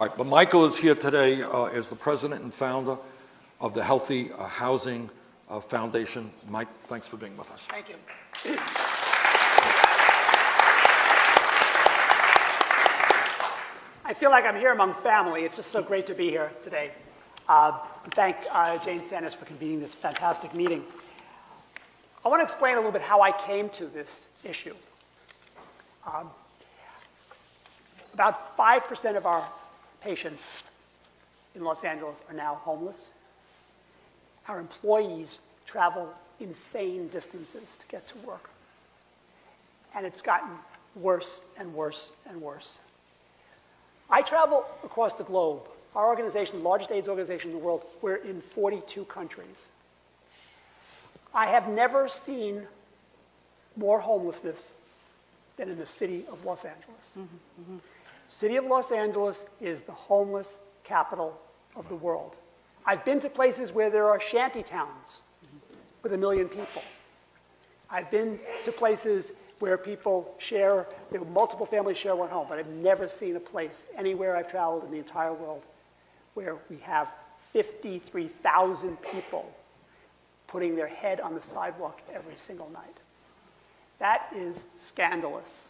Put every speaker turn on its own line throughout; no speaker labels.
All right, but Michael is here today as the president and founder of the Healthy Housing Foundation. Mike, thanks for being with us.
Thank you. I feel like I'm here among family. It's just so great to be here today. Thank Jane Sanders for convening this fantastic meeting. I want to explain a little bit how I came to this issue. About 5% of our patients in Los Angeles are now homeless. Our employees travel insane distances to get to work. And it's gotten worse and worse and worse. I travel across the globe. Our organization, the largest AIDS organization in the world, we're in 42 countries. I have never seen more homelessness than in the city of Los Angeles. Mm-hmm. City of Los Angeles is the homeless capital of the world. I've been to places where there are shanty towns with 1 million people. I've been to places where people share, multiple families share one home, but I've never seen a place anywhere I've traveled in the entire world where we have 53,000 people putting their head on the sidewalk every single night. That is scandalous.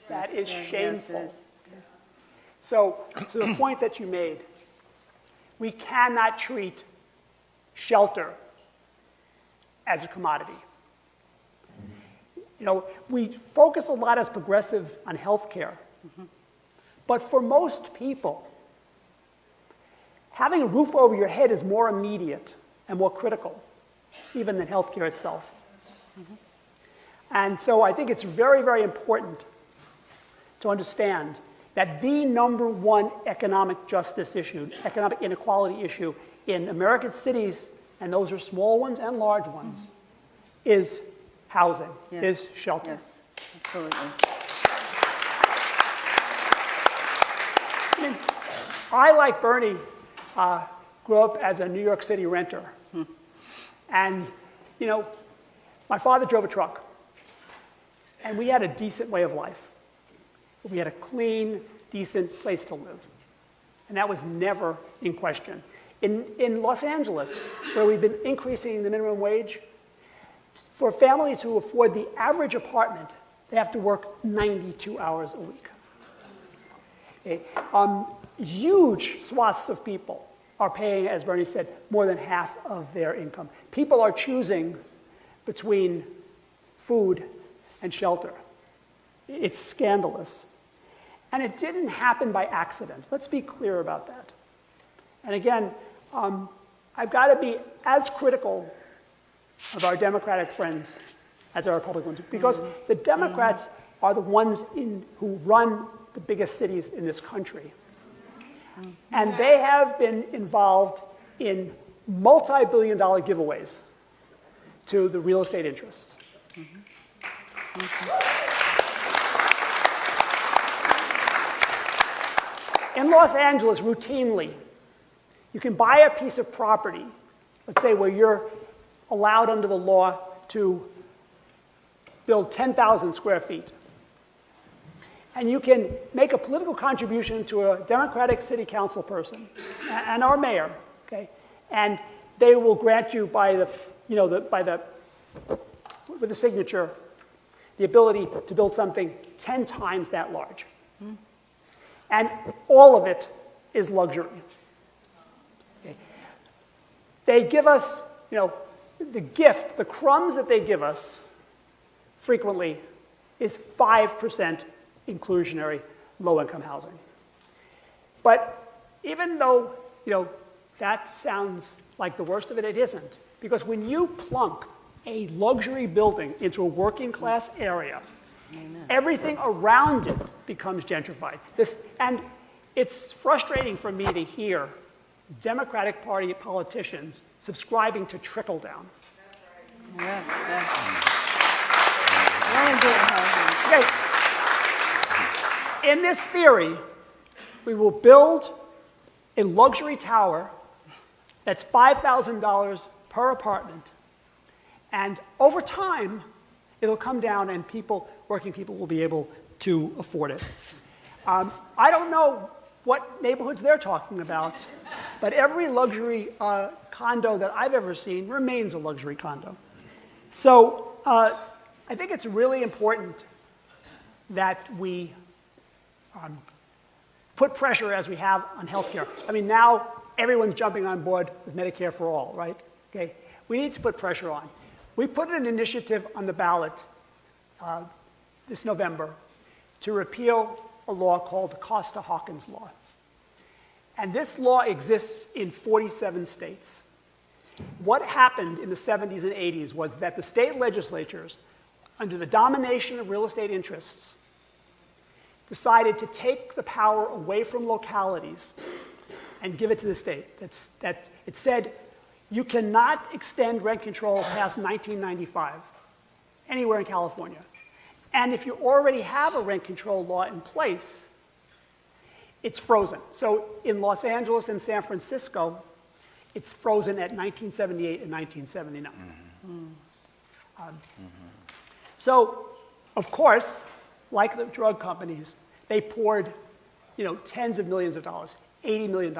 That is shameful. Yes, so, to the point that you made, we cannot treat shelter as a commodity. You know, we focus a lot as progressives on health care. Mm-hmm. But for most people, having a roof over your head is more immediate and more critical, even than health care itself. Mm-hmm. And so I think it's very, very important to understand that the #1 economic justice issue, economic inequality issue in American cities, and those are small ones and large ones, is housing, is shelter.
Yes, absolutely.
I mean, I, like Bernie, grew up as a New York City renter. And, you know, my father drove a truck. And we had a decent way of life. We had a clean, decent place to live. And that was never in question. In Los Angeles, where we've been increasing the minimum wage, for a family to afford the average apartment, they have to work 92 hours a week. Okay. Huge swaths of people are paying, as Bernie said, more than half of their income. People are choosing between food and shelter. It's scandalous. And it didn't happen by accident. Let's be clear about that. And again, I've got to be as critical of our Democratic friends as our Republicans, because the Democrats are the ones who run the biggest cities in this country. And they have been involved in multi-billion-dollar giveaways to the real estate interests. In Los Angeles, routinely, you can buy a piece of property, let's say where you're allowed under the law to build 10,000 square feet. And you can make a political contribution to a Democratic city council person and our mayor, okay? And they will grant you with the signature, the ability to build something 10 times that large. And all of it is luxury. Okay. They give us, the gift, the crumbs that they give us frequently is 5% inclusionary low-income housing. But even though, that sounds like the worst of it, it isn't. Because when you plunk a luxury building into a working-class area, everything around it becomes gentrified. And it's frustrating for me to hear Democratic Party politicians subscribing to trickle-down. Okay. In this theory, we will build a luxury tower that's $5,000 per apartment, and over time, it'll come down and working people will be able to afford it. I don't know what neighborhoods they're talking about, but every luxury condo that I've ever seen remains a luxury condo. So I think it's really important that we put pressure, as we have, on healthcare. I mean, now everyone's jumping on board with Medicare for all, right? Okay. We need to put pressure on. We put an initiative on the ballot this November to repeal a law called the Costa-Hawkins Law. And this law exists in 47 states. What happened in the 70s and 80s was that the state legislatures, under the domination of real estate interests, decided to take the power away from localities and give it to the state. It said, you cannot extend rent control past 1995, anywhere in California. And if you already have a rent control law in place, it's frozen. So in Los Angeles and San Francisco, it's frozen at 1978 and 1979. So, of course, like the drug companies, they poured, tens of millions of dollars, $80 million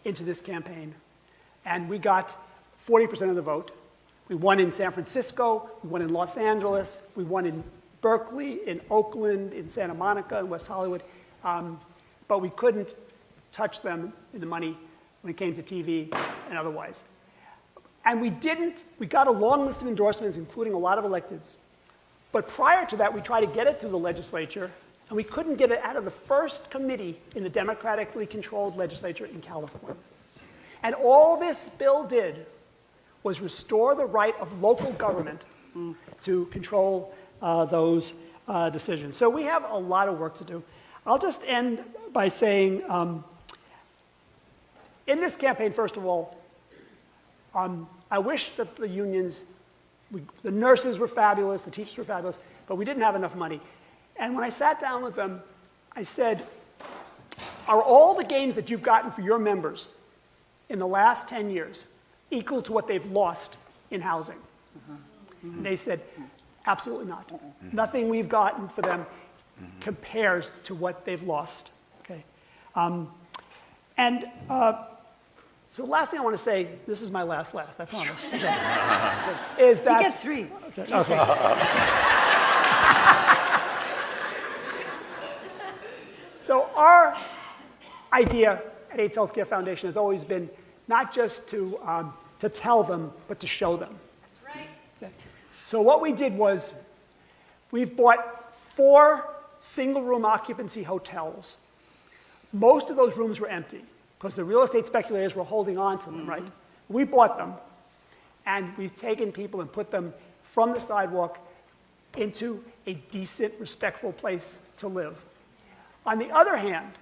into this campaign. And we got 40% of the vote. We won in San Francisco, we won in Los Angeles, we won in Berkeley, in Oakland, in Santa Monica, in West Hollywood. But we couldn't touch them in the money when it came to TV and otherwise. And we got a long list of endorsements, including a lot of electeds. But prior to that, we tried to get it through the legislature, and we couldn't get it out of the first committee in the democratically controlled legislature in California. And all this bill did was restore the right of local government to control those decisions. So we have a lot of work to do. I'll just end by saying, in this campaign, first of all, I wish that the unions, the nurses were fabulous, the teachers were fabulous, but we didn't have enough money. And when I sat down with them, I said, are all the gains that you've gotten for your members in the last 10 years equal to what they've lost in housing? And they said, absolutely not. Nothing we've gotten for them compares to what they've lost. Okay. So last thing I want to say, this is my last, I promise, is that...
You get 3.
Okay. So our idea at AIDS Healthcare Foundation has always been not just to tell them, but to show them.
That's right.
Okay. So what we did was we've bought 4 single-room occupancy hotels. Most of those rooms were empty because the real estate speculators were holding on to them, right? We bought them, and we've taken people and put them from the sidewalk into a decent, respectful place to live. On the other hand,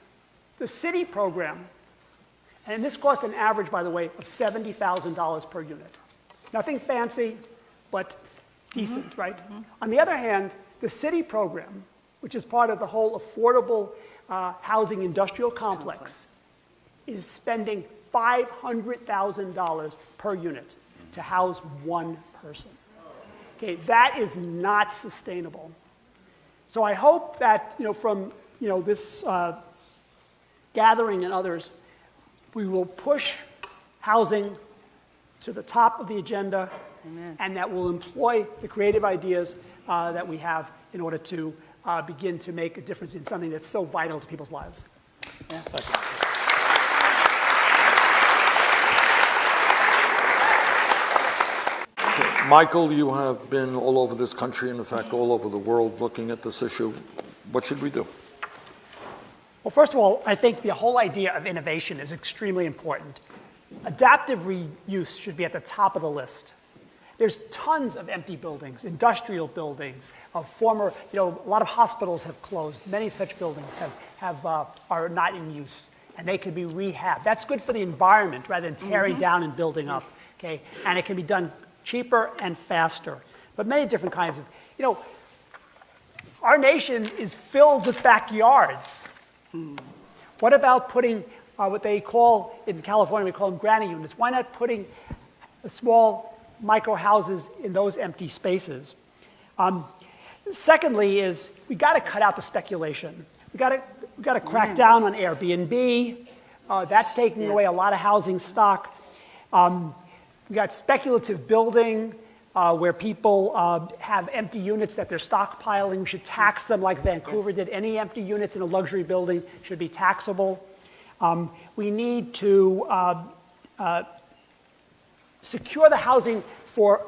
the city program, and this costs an average, by the way, of $70,000 per unit. Nothing fancy, but decent, right? On the other hand, the city program, which is part of the whole affordable housing industrial complex, is spending $500,000 per unit to house one person. Okay, that is not sustainable. So I hope that from this gathering and others, we will push housing to the top of the agenda.
Amen. And
that will employ the creative ideas that we have in order to begin to make a difference in something that's so vital to people's lives.
Yeah.
Thank you. Michael, you have been all over this country, and in fact all over the world, looking at this issue. What should we do?
Well, first of all, I think the whole idea of innovation is extremely important. Adaptive reuse should be at the top of the list. There's tons of empty buildings, industrial buildings, former, a lot of hospitals have closed. Many such buildings are not in use, and they can be rehabbed. That's good for the environment rather than tearing down and building up, okay? And it can be done cheaper and faster, but many different kinds of, our nation is filled with backyards. What about putting what they call, in California, we call them granny units. Why not putting small micro houses in those empty spaces? Secondly is, we got to cut out the speculation. We got to crack down on Airbnb. That's taking away a lot of housing stock. We got speculative building where people have empty units that they're stockpiling. We should tax them like Vancouver did. Any empty units in a luxury building should be taxable. We need to secure the housing for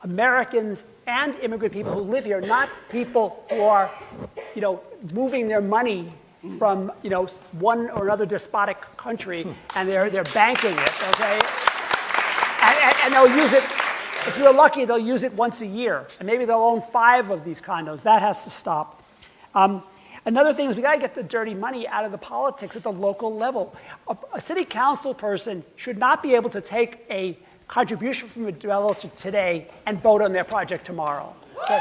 Americans and immigrant people who live here, not people who are, moving their money from, one or another despotic country, and they're banking it, okay? And they'll use it, if you're lucky, they'll use it once a year, and maybe they'll own 5 of these condos. That has to stop. Another thing is we got to get the dirty money out of the politics at the local level. A city council person should not be able to take a contribution from a developer today and vote on their project tomorrow. Okay.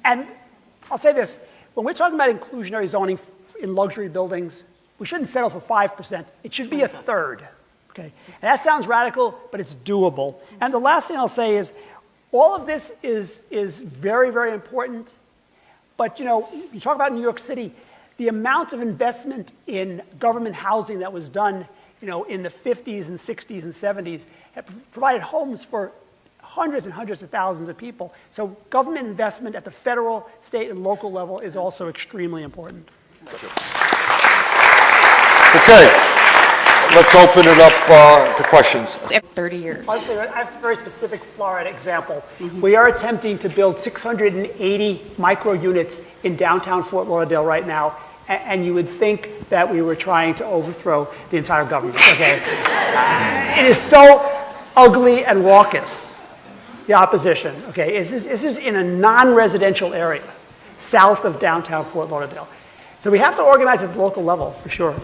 And I'll say this, when we're talking about inclusionary zoning in luxury buildings, we shouldn't settle for 5%. It should be 1/3. Okay. And that sounds radical, but it's doable. And the last thing I'll say is, all of this is very, very important. But you talk about New York City, the amount of investment in government housing that was done, in the 50s and 60s and 70s, have provided homes for hundreds and hundreds of thousands of people. So government investment at the federal, state, and local level is also extremely important.
Okay, let's open it up to questions.
30 years.
I have a very specific Florida example. We are attempting to build 680 micro units in downtown Fort Lauderdale right now, and you would think that we were trying to overthrow the entire government. Okay, it is so ugly and raucous. The opposition. Okay, this is in a non-residential area south of downtown Fort Lauderdale. So we have to organize at the local level for sure.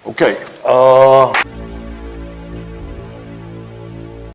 Okay.